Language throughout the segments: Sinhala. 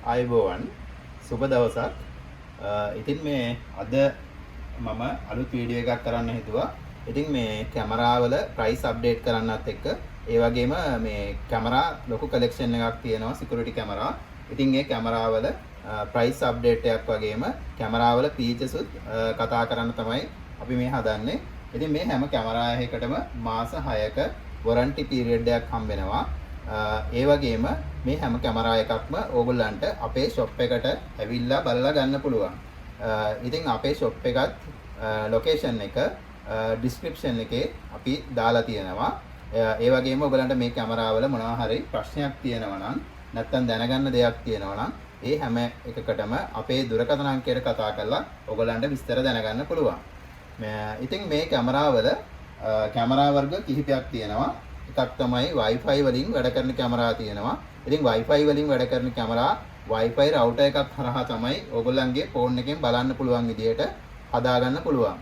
ආයුබෝවන් සුබ දවසක්. ඉතින් මේ අද මම අලුත් වීඩියෝ එකක් කරන්න හිතුවා. ඉතින් මේ කැමරාවල ප්‍රයිස් අප්ඩේට් කරන්නත් එක්ක ඒ වගේම මේ කැමරා ලොකු කලෙක්ෂන් එකක් තියෙනවා සිකියුරිටි කැමරා. ඉතින් මේ කැමරාවල ප්‍රයිස් අප්ඩේට් එකක් වගේම කැමරාවල ෆීචර්ස් උත් කතා කරන්න තමයි අපි මේ හදන්නේ. ඉතින් මේ හැම කැමරා එකකටම මාස 6ක වොරන්ටි පීරියඩ් එකක් හම්බ වෙනවා. ඒ වගේම මේ හැම කැමරා එකක්ම ඕගොල්ලන්ට අපේ ෂොප් එකට ඇවිල්ලා බලලා ගන්න පුළුවන්. ඉතින් අපේ ෂොප් එකත් ලොකේෂන් එක ඩිස්ක්‍රිප්ෂන් එකේ අපි දාලා තියෙනවා. ඒ වගේම ඔයගලන්ට මේ කැමරාවල මොනවා හරි ප්‍රශ්නයක් තියෙනවා නම් නැත්නම් දැනගන්න දෙයක් තියෙනවා නම් ඒ හැම එකකටම අපේ දුරකථන අංකයට කතා කරලා ඔයගලන්ට විස්තර දැනගන්න පුළුවන්. ඉතින් මේ කැමරාවල කැමරා වර්ග කිහිපයක් තියෙනවා. එකක් තමයි Wi-Fi වලින් වැඩ කරන කැමරා තියෙනවා. ඉතින් Wi-Fi වලින් වැඩ කරන කැමරා Wi-Fi router එකක් හරහා තමයි ඕගොල්ලන්ගේ ෆෝන් එකෙන් බලන්න පුළුවන් විදියට හදාගන්න පුළුවන්.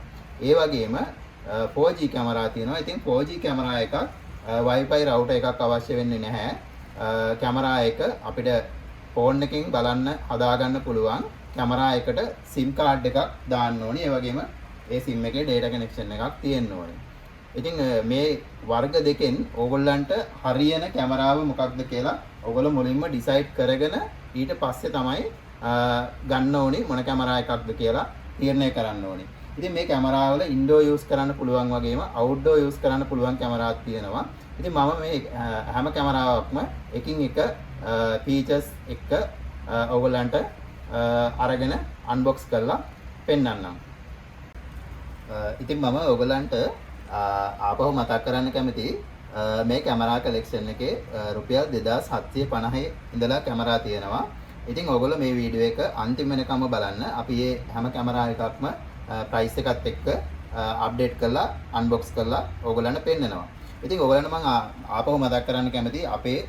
ඒ වගේම 4G කැමරා තියෙනවා. ඉතින් 4G කැමරා එකක් Wi-Fi router එකක් අවශ්‍ය වෙන්නේ නැහැ. කැමරා එක අපිට ෆෝන් එකෙන් බලන්න හදාගන්න පුළුවන්. කැමරා එකට SIM card එකක් දාන්න ඕනේ. ඒ වගේම ඒ SIM එකේ data connection එකක් තියෙන්න ඕනේ. ඉතින් මේ වර්ග දෙකෙන් ඕගොල්ලන්ට හරියන කැමරාව මොකක්ද කියලා ඕගොල්ලෝ මුලින්ම ඩිසයිඩ් කරගෙන ඊට පස්සේ තමයි ගන්න ඕනේ මොන කැමරා එකක්ද කියලා තීරණය කරන්න ඕනේ. ඉතින් මේ කැමරාවල ඉන්ඩෝර් යූස් කරන්න පුළුවන් වගේම අවුට්ඩෝර් යූස් කරන්න පුළුවන් කැමරාත් තියෙනවා. ඉතින් මම මේ හැම කැමරාවක්ම එකින් එක ෆීචර්ස් එක්ක ඕගොල්ලන්ට අරගෙන අන්බොක්ස් කරලා පෙන්නන්නම්. ඉතින් මම ඕගොල්ලන්ට ආපහු මතක් කරන්න කැමති මේ කැමරා කලෙක්ෂන් එකේ රුපියල් 2750 ඉඳලා කැමරා තියෙනවා. ඉතින් ඔයගොල්ලෝ මේ වීඩියෝ එක අන්තිම වෙනකම්ම බලන්න. අපි මේ හැම කැමරා එකක්ම ප්‍රයිස් එකත් එක්ක අප්ඩේට් කරලා අන්බොක්ස් කරලා ඔයගොල්ලන්ට පෙන්නනවා. ඉතින් ඔයගොල්ලන්ට මම ආපහු මතක් කරන්න කැමති අපේ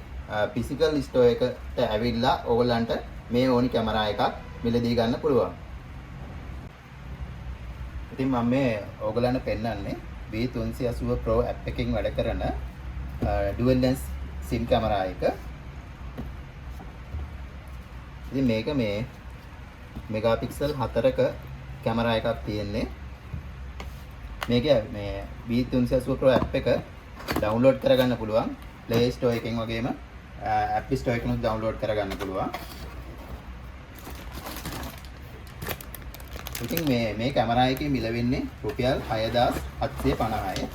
ෆිසිකල් ස්ටෝර් එකට ඇවිල්ලා ඔයගොල්ලන්ට මේ ඕනි කැමරා එකක් මිලදී ගන්න පුළුවන්. ඉතින් මම මේ ඔයගොල්ලන්ට පෙන්නන්නේ V380 Pro app එකකින් වැඩ කරන dual lens SIM කැමරා එක. ඉතින් මේක මේ මෙගාපික්සල් 4ක කැමරා එකක් තියෙන්නේ. මේක මේ V380 Pro app එක ඩවුන්ලෝඩ් කරගන්න පුළුවන්. Play Store එකෙන් වගේම App Store එකෙන් ඩවුන්ලෝඩ් කරගන්න පුළුවන්. ඉතින් මේ කැමරා එකේ මිල වෙන්නේ රුපියල් 6750යි.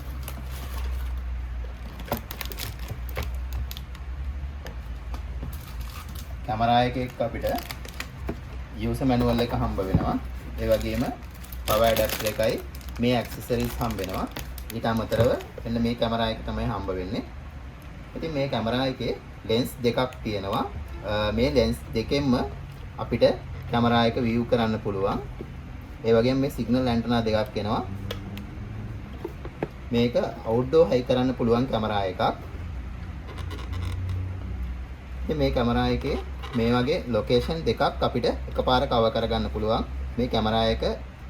කැමරා එකේ අපිට user manual එක හම්බ වෙනවා. ඒ වගේම power adapter එකයි මේ accessories හම්බ වෙනවා. ඊට අමතරව මෙන්න මේ කැමරා එක තමයි හම්බ වෙන්නේ. ඉතින් මේ කැමරා එකේ lens දෙකක් තියෙනවා. මේ lens දෙකෙන්ම අපිට කැමරා එක view කරන්න පුළුවන්. ඒ වගේම මේ සිග්නල් ඇන්ටනා දෙකක් එනවා. මේක අවුට්ඩෝර් හයි කරන්න පුළුවන් කැමරා එකක්. ඉතින් මේ කැමරා එකේ මේ වගේ ලොකේෂන් දෙකක් අපිට එකපාර කවර් කරගන්න පුළුවන්. මේ කැමරා එක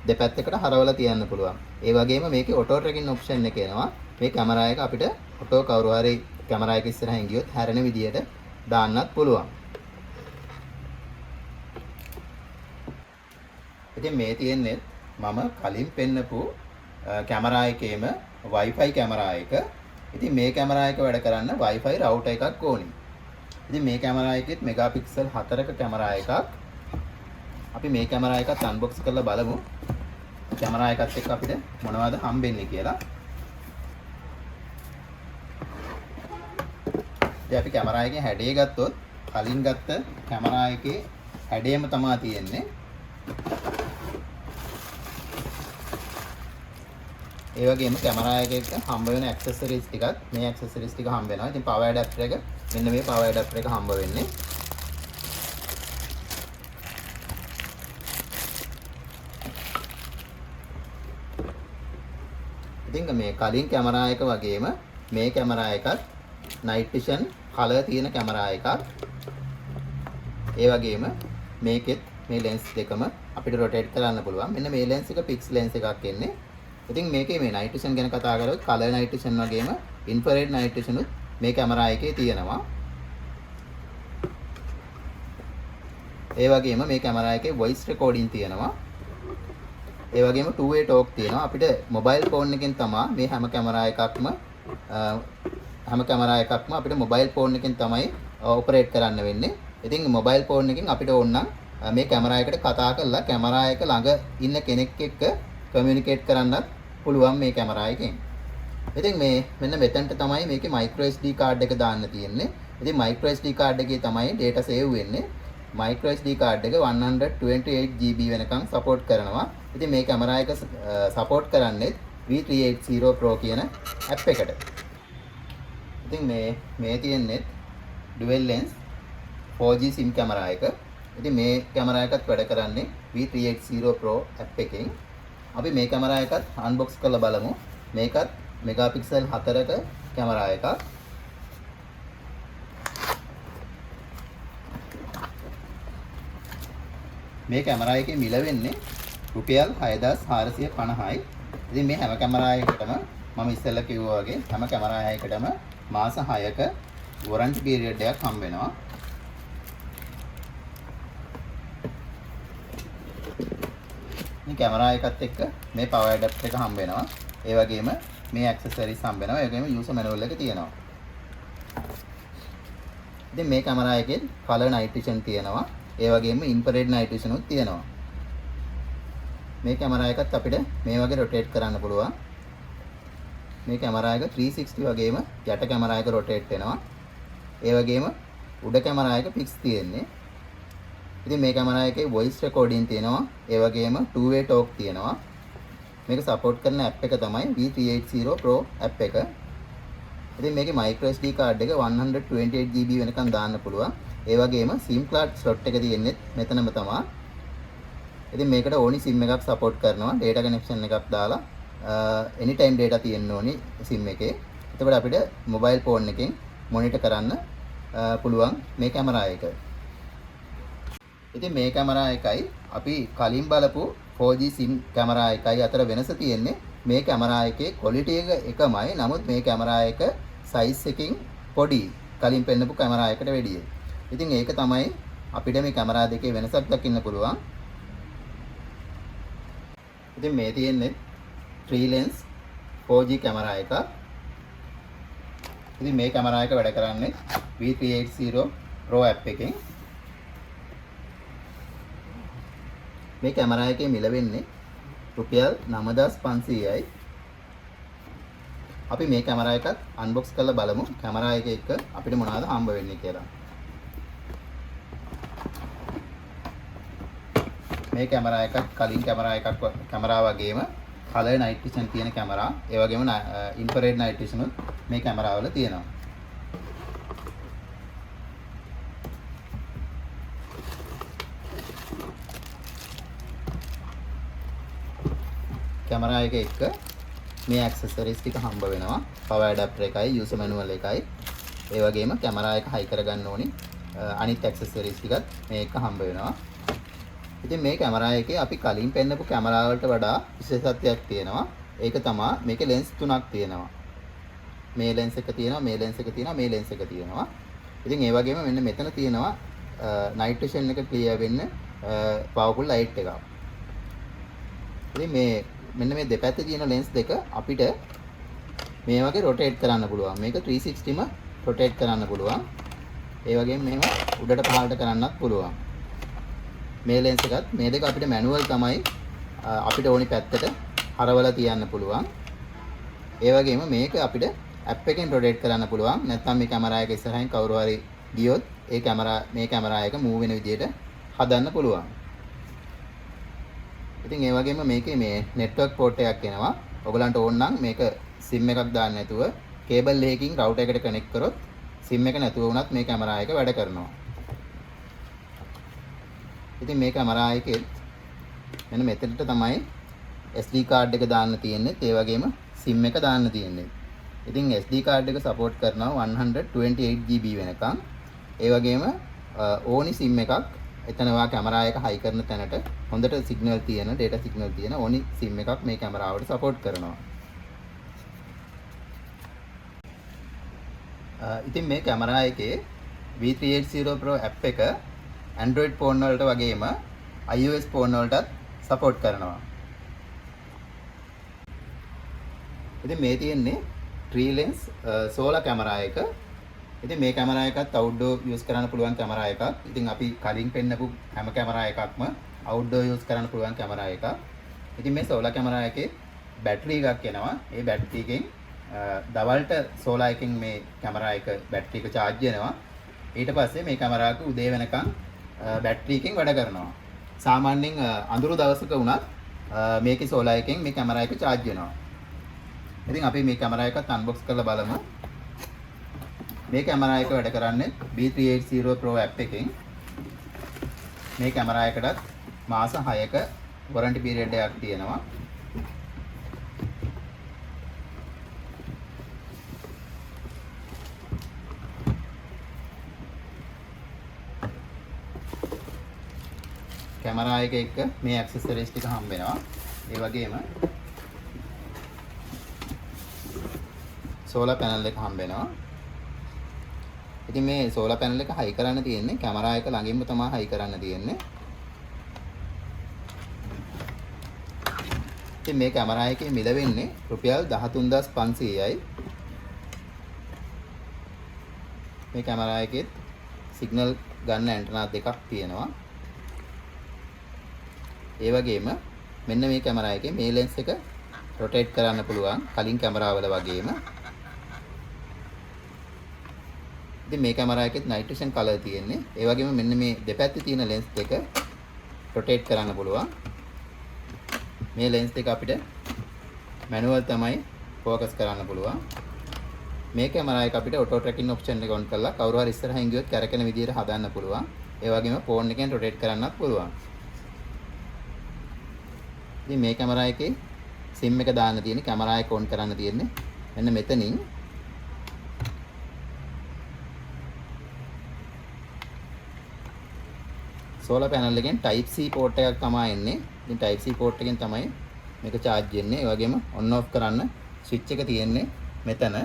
දෙපැත්තකට හරවලා තියන්න පුළුවන්. ඒ වගේම මේකේ ඔටෝ ට්‍රැකින් ඔප්ෂන් එක එනවා. මේ කැමරා එක අපිට ඔටෝ කවුරු හරි කැමරා එක ඉස්සරහින් ගියොත් හැරෙන විදියට දාන්නත් පුළුවන්. ඉතින් මේ තියෙන්නේ මම කලින් පෙන්නපු කැමරා එකේම Wi-Fi කැමරා එක. ඉතින් මේ කැමරා එක වැඩ කරන්න Wi-Fi router එකක් ඕනි. ඉතින් මේ කැමරා එකෙත් මෙගාපික්සල් 4ක කැමරා එකක්. අපි මේ කැමරා එකත් අන්බොක්ස් කරලා බලමු. කැමරා එකත් එක්ක අපිට මොනවද හම්බෙන්නේ කියලා. ඉතින් අපි කැමරා එකේ හැඩය ගත්තොත් කලින් ගත්ත කැමරා එකේ හැඩයම තමයි තියෙන්නේ. ඒ වගේම කැමරා එකක හම්බ වෙන ඇක්සසරිස් ටිකත් මේ ඇක්සසරිස් ටික හම්බ වෙනවා. ඉතින් power adapter එක මෙන්න මේ power adapter එක හම්බ වෙන්නේ. ඉතින් මේ කලින් කැමරා එක වගේම මේ කැමරා එකත් night vision color තියෙන කැමරා එකක්. ඒ වගේම මේකෙත් මේ lens දෙකම අපිට rotate කරන්න පුළුවන්. මෙන්න මේ lens එක fixed lens එකක් එන්නේ. ඉතින් මේකේ මේ night vision ගැන කතා කරොත් color night vision වගේම infrared night vision උත් මේ කැමරා එකේ තියෙනවා. ඒ වගේම මේ කැමරා එකේ voice recording තියෙනවා. ඒ වගේම two way talk තියෙනවා. අපිට mobile phone එකෙන් තමයි මේ හැම කැමරා එකක්ම අපිට mobile phone එකෙන් තමයි operate කරන්න වෙන්නේ. ඉතින් mobile phone එකෙන් අපිට ඕන නම් මේ කැමරා එකට කතා කරලා කැමරා එක ළඟ ඉන්න කෙනෙක් එක්ක communicate කරන්නත් පුළුවන් මේ කැමරා එකෙන්. ඉතින් මේ මෙන්න මෙතනට තමයි මේකේ micro SD card එක දාන්න තියෙන්නේ. ඉතින් micro SD card එකේ තමයි data save වෙන්නේ. micro SD card එක 128 GB වෙනකන් support කරනවා. ඉතින් මේ කැමරා එක support කරන්නේ V380 Pro කියන app එකට. ඉතින් මේ තියෙන්නේ dual lens 4G SIM camera එක. ඉතින් මේ කැමරා එකත් වැඩ කරන්නේ V380 Pro app එකෙන්. අපි මේ කැමරා එකත් unbox කරලා බලමු. මේකත් megapixel 4ක කැමරා එකක්. මේ කැමරා එකේ මිල වෙන්නේ රුපියල් 6450යි. ඉතින් මේ හැම කැමරා එකකටම මම ඉස්සෙල්ලා කිව්වා වගේ හැම කැමරා එකකටම මාස 6ක warranty period එකක් හම්බ වෙනවා. මේ කැමරා එකත් එක්ක මේ power adapter එක හම්බ වෙනවා. ඒ වගේම මේ accessories හම්බ වෙනවා. ඒ වගේම user manual එක තියෙනවා. ඉතින් මේ කැමරා එකේ color night vision තියෙනවා. ඒ වගේම infrared night vision උත් තියෙනවා. මේ කැමරා එකත් අපිට මේ වගේ rotate කරන්න පුළුවන්. මේ කැමරා එක 360 වගේම යට කැමරා එක rotate වෙනවා. ඒ වගේම උඩ කැමරා එක fix තියෙන්නේ. ඉතින් මේ කැමරා එකේ voice recording තියෙනවා. ඒ වගේම two way talk තියෙනවා. මේක support කරන app එක තමයි V380 Pro app එක. ඉතින් මේකේ micro SD card එක 128 GB වෙනකන් දාන්න පුළුවන්. ඒ වගේම SIM card slot එක තියෙන්නේ මෙතනම තමයි. ඉතින් මේකට ඕනි SIM එකක් support කරනවා. data connection එකක් දාලා anytime data තියෙන්න ඕනි SIM එකේ. එතකොට අපිට mobile phone එකෙන් monitor කරන්න පුළුවන් මේ කැමරා එක. ඉතින් මේ කැමරා එකයි අපි කලින් බලපු 4G SIM කැමරා එකයි අතර වෙනස තියෙන්නේ මේ කැමරා එකේ quality එක එකමයි. නමුත් මේ කැමරා එක size එකකින් පොඩි කලින් පෙන්නපු කැමරා එකට වැඩිය. ඉතින් ඒක තමයි අපිට මේ කැමරා දෙකේ වෙනසක් දකින්න පුළුවන්. ඉතින් මේ තියෙන්නේ 3 lens 4G කැමරා එක. ඉතින් මේ කැමරා එක වැඩ කරන්නේ V380 Pro app එකෙන්. මේ කැමරා එකේ මිල වෙන්නේ රුපියල් 9500යි. අපි මේ කැමරා එකත් unbox කරලා බලමු කැමරා එක එක්ක අපිට මොනවද හම්බ වෙන්නේ කියලා. මේ කැමරා එකත් කලින් කැමරා වගේම color night vision තියෙන කැමරා, ඒ වගේම infrared night vision උත් මේ කැමරා වල තියෙනවා. කැමරා එක එක්ක මේ accessories ටික හම්බ වෙනවා. power adapter එකයි, user manual එකයි. ඒ වගේම කැමරා එක high කරගන්න ඕනි අනිත් accessories ටිකත් මේ එක හම්බ වෙනවා. ඉතින් මේ කැමරා එකේ අපි කලින් පෙන්නපු කැමරා වලට වඩා විශේෂත්වයක් තියෙනවා. ඒක තමයි මේකේ lens තුනක් තියෙනවා. මේ lens එක තියෙනවා, මේ lens එක තියෙනවා, මේ lens එක තියෙනවා. ඉතින් ඒ වගේම මෙන්න මෙතන තියෙනවා night vision එක clear වෙන්න powerful light එකක්. ඉතින් මෙන්න මේ දෙපැත්තේ තියෙන lens දෙක අපිට මේ වගේ rotate කරන්න පුළුවන්. මේක 360ම rotate කරන්න පුළුවන්. ඒ වගේම මේව උඩට පහළට කරන්නත් පුළුවන්. මේ lens එකත් මේ දෙක අපිට manual තමයි අපිට ඕනි පැත්තට හරවලා තියන්න පුළුවන්. ඒ වගේම මේක අපිට app එකෙන් rotate කරන්න පුළුවන්. නැත්නම් මේ කැමරා එක ඉස්සරහින් කවුරු හරි ගියොත් මේ කැමරා එක move වෙන විදිහට හදන්න පුළුවන්. ඉතින් ඒ වගේම මේකේ මේ network port එකක් එනවා. ඔයගලන්ට ඕන නම් මේක SIM එකක් දාන්න නැතුව cable එකකින් router එකට connect කරොත් SIM එක නැතුව වුණත් මේ කැමරා එක වැඩ කරනවා. ඉතින් මේ කැමරා එකේ මෙන්න මෙතනට තමයි SD card එක දාන්න තියෙන්නේ. ඒ වගේම SIM එක දාන්න තියෙන්නේ. ඉතින් SD card එක support කරනවා 128 GB වෙනකන්. ඒ වගේම ඕනි SIM එකක් එතනවා කැමරා එක high කරන තැනට හොඳට signal තියෙන data signal තියෙන ඕනි SIM එකක් මේ කැමරාවට support කරනවා. ඉතින් මේ කැමරා එකේ V380 Pro app එක Android ෆෝන් වලට වගේම iOS ෆෝන් වලටත් සපෝට් කරනවා. ඉතින් මේ තියෙන්නේ tree lens solar camera එක. ඉතින් මේ කැමරා එකත් outdoor use කරන්න පුළුවන් කැමරා එකක්. ඉතින් අපි කලින් පෙන්නපු හැම කැමරා එකක්ම outdoor use කරන්න පුළුවන් කැමරා එකක්. ඉතින් මේ solar camera එකේ බැටරි එකක් එනවා. ඒ බැටරි එකෙන් දවල්ට solar එකෙන් මේ කැමරා එක බැටරි එක charge වෙනවා. ඊට පස්සේ මේ කැමරා එක උදේ වෙනකන් බැටරි එකෙන් වැඩ කරනවා. සාමාන්‍යයෙන් අඳුරු දවසක වුණත් මේකේ solar එකෙන් මේ කැමරා එක charge වෙනවා. ඉතින් අපි මේ කැමරා එකත් unbox කරලා බලමු. මේ කැමරා එක වැඩ කරන්නේ B380 Pro app එකෙන්. මේ කැමරා එකටත් මාස 6ක warranty period එකක් තියෙනවා. කැමරා එක එක්ක මේ accessories ටික හම්බ වෙනවා. ඒ වගේම solar panel එක හම්බ වෙනවා. ඉතින් මේ solar panel එක high කරන්න තියෙන්නේ කැමරා එක ළඟින්ම තමයි high කරන්න තියෙන්නේ. ඉතින් මේ කැමරා එකේ මිල වෙන්නේ රුපියල් 13500යි. මේ කැමරා එකේ සිග්නල් ගන්න ඇන්ටනා දෙකක් තියෙනවා. ඒ වගේම මෙන්න මේ කැමරා එකේ මේ lens එක rotate කරන්න පුළුවන් කලින් කැමරාවල වගේම. ඉතින් මේ කැමරා එකෙත් night vision color තියෙන්නේ. ඒ වගේම මෙන්න මේ දෙපැත්තේ තියෙන lens දෙක rotate කරන්න පුළුවන්. මේ lens දෙක අපිට manual තමයි focus කරන්න පුළුවන්. මේ කැමරා එක අපිට auto tracking option එක on කරලා කවුරු හරි ඉස්සරහින් ගියොත් කැරකෙන විදියට හදන්න පුළුවන්. ඒ වගේම phone එකෙන් rotate කරන්නත් පුළුවන්. ඉතින් මේ කැමරා එකේ SIM එක දාන්න තියෙන්නේ කැමරා එක on කරන්න තියෙන්නේ මෙන්න මෙතනින්. solar panel එකෙන් type C port එකක් තමයි එන්නේ. ඉතින් type C port එකෙන් තමයි මේක charge වෙන්නේ. ඒ වගේම on off කරන්න switch එක තියෙන්නේ මෙතන.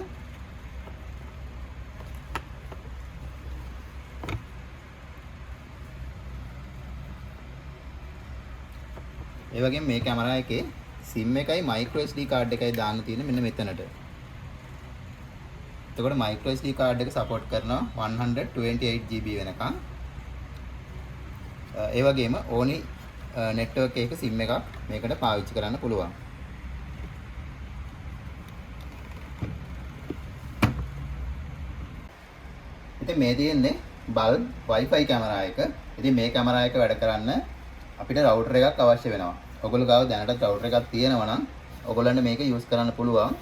ඒ වගේම මේ කැමරා එකේ SIM එකයි micro SD card එකයි දාන්න තියෙන්නේ මෙන්න මෙතනට. එතකොට micro SD card එක support කරනවා 128GB වෙනකන්. ඒ වගේම ඕනි network එකක SIM එකක් මේකට පාවිච්චි කරන්න පුළුවන්. ඉතින් මේ තියෙන්නේ bulb Wi-Fi කැමරා එක. ඉතින් මේ කැමරා එක වැඩ කරන්න අපිට router එකක් අවශ්‍ය වෙනවා. ඔයගොල්ලෝ ගාව දැනටත් router එකක් තියෙනවා නම් ඔයගොල්ලන්ට මේක use කරන්න පුළුවන්.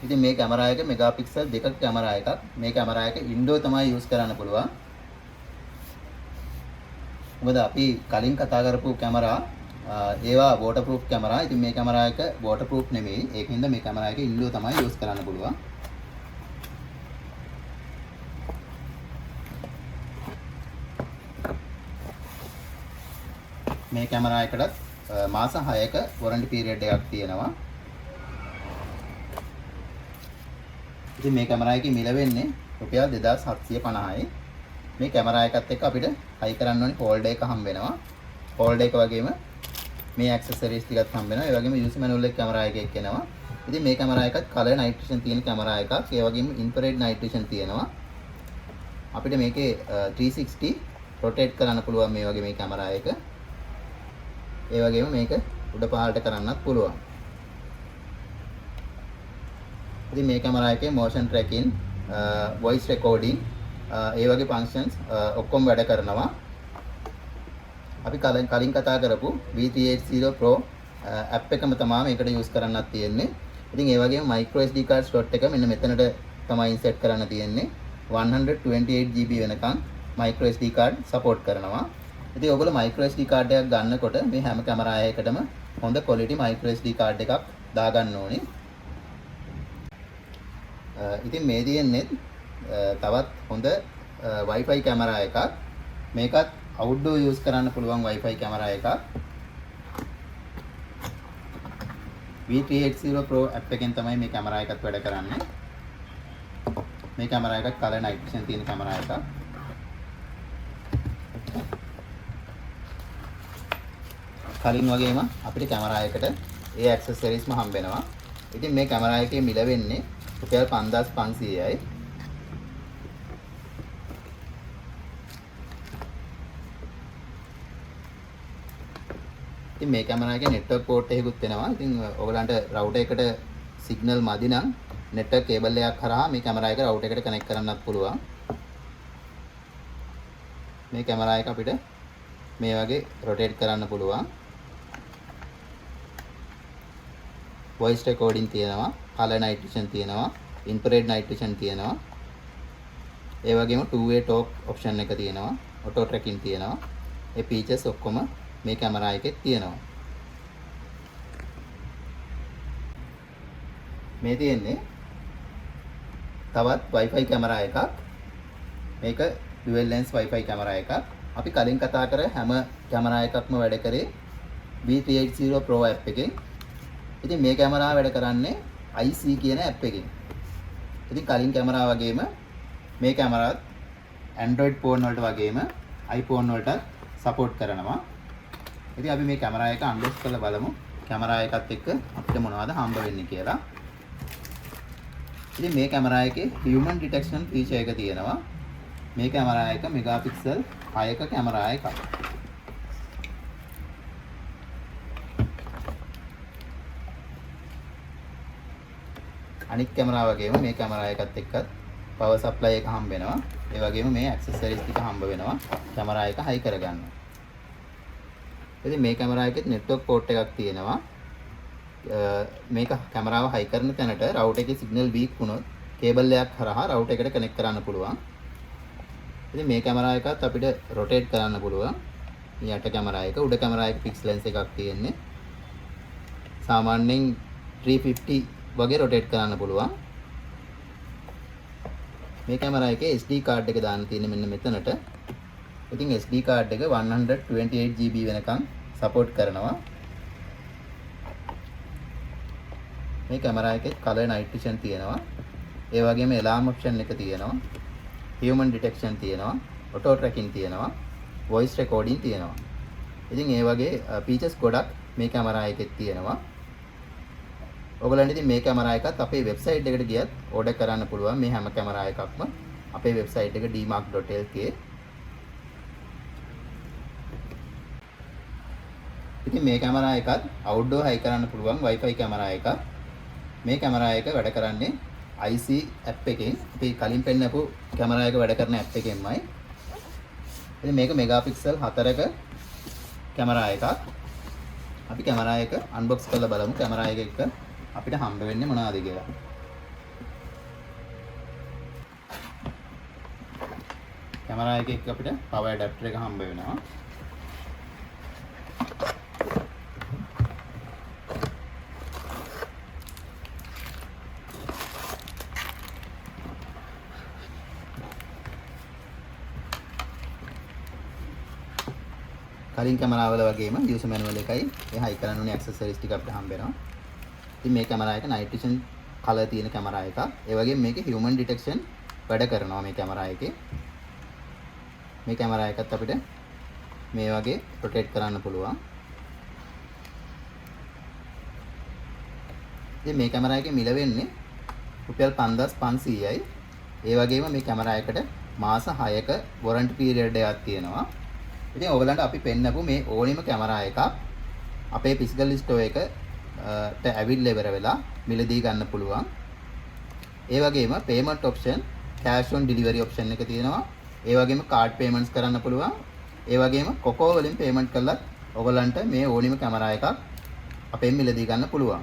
ඉතින් මේ කැමරා එක megapixel දෙකක කැමරා එකක්. මේ කැමරා එක indoor තමයි use කරන්න පුළුවන්. මොකද අපි කලින් කතා කරපු කැමරා ඒවා waterproof කැමරා. ඉතින් මේ කැමරා එක waterproof නෙමෙයි. ඒකින්ද මේ කැමරා එක indoor තමයි use කරන්න පුළුවන්. මේ කැමරා එකටත් මාස 6ක warranty period එකක් තියෙනවා. ඉතින් මේ කැමරා එකේ මිල වෙන්නේ රුපියල් 2750යි. මේ කැමරා එකත් එක්ක අපිට high කරන්න ඕනේ holder එක හම්බ වෙනවා. holder එක වගේම මේ accessories ටිකත් හම්බ වෙනවා. ඒ වගේම user manual එක කැමරා එකේ එනවා. ඉතින් මේ කැමරා එකත් color night vision තියෙන කැමරා එකක්. ඒ වගේම infrared night vision තියෙනවා. අපිට මේකේ 360 rotate කරන්න පුළුවන් මේ වගේ මේ කැමරා එක. ඒ වගේම මේක උඩ පහළට කරන්නත් පුළුවන්. ඉතින් මේ කැමරා එකේ motion tracking, voice recording ඒ වගේ functions ඔක්කොම වැඩ කරනවා. අපි කලින් කතා කරපු B380 Pro app එකම තමයි මේකට use කරන්නත් තියෙන්නේ. ඉතින් ඒ වගේම micro SD card slot එක මෙන්න මෙතනට තමයි insert කරන්න තියෙන්නේ. 128GB වෙනකන් micro SD card support කරනවා. ඉතින් ඔයගොල්ලෝ micro SD card එකක් ගන්නකොට මේ හැම කැමරා එකකටම හොඳ quality micro SD card එකක් දාගන්න ඕනේ. ඉතින් මේ තියෙන්නේ තවත් හොඳ Wi-Fi කැමරා එකක්. මේකත් outdoor use කරන්න පුළුවන් Wi-Fi කැමරා එකක්. B380 Pro app එකෙන් තමයි මේ කැමරා එකත් වැඩ කරන්නේ. මේ කැමරා එකත් color night vision තියෙන කැමරා එකක්. කලින් වගේම අපිට කැමරා එකට ඒ ඇක්සසරිස්ම හම්බ වෙනවා. ඉතින් මේ කැමරා එකේ මිල වෙන්නේ රුපියල් 5500යි. ඉතින් මේ කැමරා එකේ නෙට්වර්ක් පෝට් එකකුත් වෙනවා. ඉතින් ඔයගලන්ට රවුටර් එකට සිග්නල් මදි නම් නෙට්වර්ක් කේබල් එකක් කරා මේ කැමරා එක රවුටර් එකට කනෙක්ට් කරන්නත් පුළුවන්. මේ කැමරා එක අපිට මේ වගේ රොටේට් කරන්න පුළුවන්. voice recording තියෙනවා, color night vision තියෙනවා, infrared night vision තියෙනවා. ඒ වගේම two way talk option එක තියෙනවා, auto tracking තියෙනවා. මේ features ඔක්කොම මේ කැමරා එකේ තියෙනවා. මේ තියෙන්නේ තවත් Wi-Fi කැමරා එකක්. මේක dual lens Wi-Fi කැමරා එකක්. අපි කලින් කතා කර හැම කැමරා එකක්ම වැඩ කරේ V380 Pro app එකෙන්. ඉතින් මේ කැමරාව වැඩ කරන්නේ IC කියන app එකෙන්. ඉතින් කලින් කැමරා වගේම මේ කැමරාවත් Android phone වලට වගේම iPhone වලට support කරනවා. ඉතින් අපි මේ කැමරා එක unbox කරලා බලමු. කැමරා එකත් එක්ක අපිට මොනවද හම්බ වෙන්නේ කියලා. ඉතින් මේ කැමරා එකේ human detection feature එක තියෙනවා. මේ කැමරා එක මෙගාපික්සල් 6ක කැමරා එකක්. අනිත් කැමරා වගේම මේ කැමරා එකත් එක්ක power supply එක හම්බ වෙනවා. ඒ වගේම මේ accessories ටික හම්බ වෙනවා කැමරා එක high කරගන්න. ඉතින් මේ කැමරා එකෙත් network port එකක් තියෙනවා. මේක කැමරාව high කරන තැනට router එකේ signal weak වුණොත් කේබල් එකක් හරහා router එකට connect කරන්න පුළුවන්. ඉතින් මේ කැමරා එකත් අපිට rotate කරන්න පුළුවන්. මේ යට කැමරා එක උඩ කැමරා එක fixed lens එකක් තියෙන්නේ. සාමාන්‍යයෙන් 350 වගේ rotate කරන්න පුළුවන්. මේ කැමරා එකේ SD card එක දාන්න තියෙන්නේ මෙන්න මෙතනට. ඉතින් SD card එක 128GB වෙනකන් support කරනවා. මේ කැමරා එකේ color night vision තියෙනවා. ඒ වගේම alarm option එක තියෙනවා. human detection තියෙනවා. auto tracking තියෙනවා. voice recording තියෙනවා. ඉතින් ඒ වගේ features ගොඩක් මේ කැමරා එකේ තියෙනවා. ඔයගලන්ට ඉතින් මේ කැමරා එකත් අපේ වෙබ්සයිට් එකට ගියත් ඕඩර් කරන්න පුළුවන්. මේ හැම කැමරා එකක්ම අපේ වෙබ්සයිට් එක dmark.lk. ඉතින් මේ කැමරා එකත් outdoor high කරන්න පුළුවන් Wi-Fi කැමරා එකක්. මේ කැමරා එක වැඩ කරන්නේ IC app එකෙන්. අපි කලින් පෙන්නපු කැමරා එක වැඩ කරන app එකෙන්මයි. ඉතින් මේක මෙගාපික්සල් 4ක කැමරා එකක්. අපි කැමරා එක unbox කරලා බලමු කැමරා එක එක්ක අපිට හම්බ වෙන්නේ මොනවද කියලා. කැමරා එක එක්ක අපිට power adapter එක හම්බ වෙනවා. කලින් කැමරාවල වගේම user manual එකයි ඒ high කරන්න ඕනේ accessories ටික අපිට හම්බ වෙනවා. ඉතින් මේ කැමරා එක night vision color තියෙන කැමරා එකක්. ඒ වගේම මේකේ human detection වැඩ කරනවා මේ කැමරා එකේ. මේ කැමරා එකත් අපිට මේ වගේ rotate කරන්න පුළුවන්. ඉතින් මේ කැමරා එකේ මිල වෙන්නේ රුපියල් 5500යි. ඒ වගේම මේ කැමරා එකට මාස 6ක warranty period එකක් තියෙනවා. ඉතින් ඔයගලන්ට අපි පෙන්නපු මේ ඕනිම කැමරා එකක් අපේ physical store එකට ඇවිල්ලා ඉවර වෙලා මිලදී ගන්න පුළුවන්. ඒ වගේම payment option cash on delivery option එක තියෙනවා. ඒ වගේම card payments කරන්න පුළුවන්. ඒ වගේම කොකෝ වලින් payment කළත් ඔයගලන්ට මේ ඕනිම කැමරා එකක් අපෙන් මිලදී ගන්න පුළුවන්.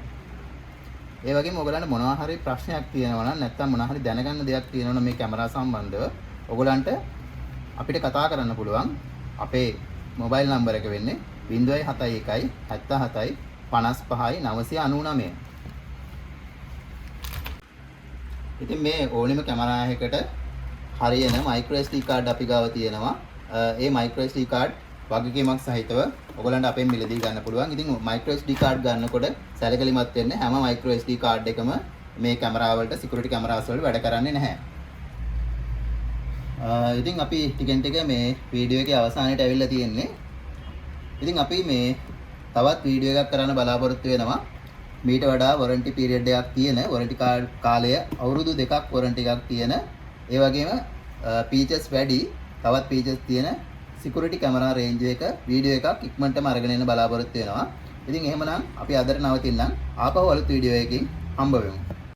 ඒ වගේම ඔයගලන්ට මොනවා හරි ප්‍රශ්නයක් තියෙනවා නම් නැත්නම් මොනවා හරි දැනගන්න දෙයක් තියෙනවා නම් මේ කැමරා සම්බන්ධව ඔයගලන්ට අපිට කතා කරන්න පුළුවන්. අපේ මොබයිල් නම්බර එක වෙන්නේ 071 77 55 999. ඉතින් මේ ඕනිම කැමරා එකකට හරියන micro SD card අපි ගාව තියෙනවා. ඒ micro SD card වගකීමක් සහිතව ඔයගලන්ට අපෙන් මිලදී ගන්න පුළුවන්. ඉතින් micro SD card ගන්නකොට සැලකිලිමත් වෙන්න හැම micro SD card එකම මේ කැමරා වලට security cameras වලට වැඩ කරන්නේ නැහැ. ඉතින් අපි ටිකෙන් ටික මේ වීඩියෝ එකේ අවසානයට ඇවිල්ලා තියෙන්නේ. ඉතින් අපි මේ තවත් වීඩියෝ එකක් කරන්න බලාපොරොත්තු වෙනවා. මීට වඩා වොරන්ටි පීරියඩ් එකක් තියෙන, වොරන්ටි කාලය අවුරුදු 2ක් වොරන්ටි එකක් තියෙන, ඒ වගේම ෆීචර්ස් වැඩි, තවත් ෆීචර්ස් තියෙන සිකියුරිටි කැමරා රේන්ජ් එක වීඩියෝ එකක් ඉක්මනටම අරගෙන එන්න බලාපොරොත්තු වෙනවා. ඉතින් එහෙමනම් අපි අදට නවතින්නම්. ආපහු අලුත් වීඩියෝ එකකින් හම්බ වෙමු.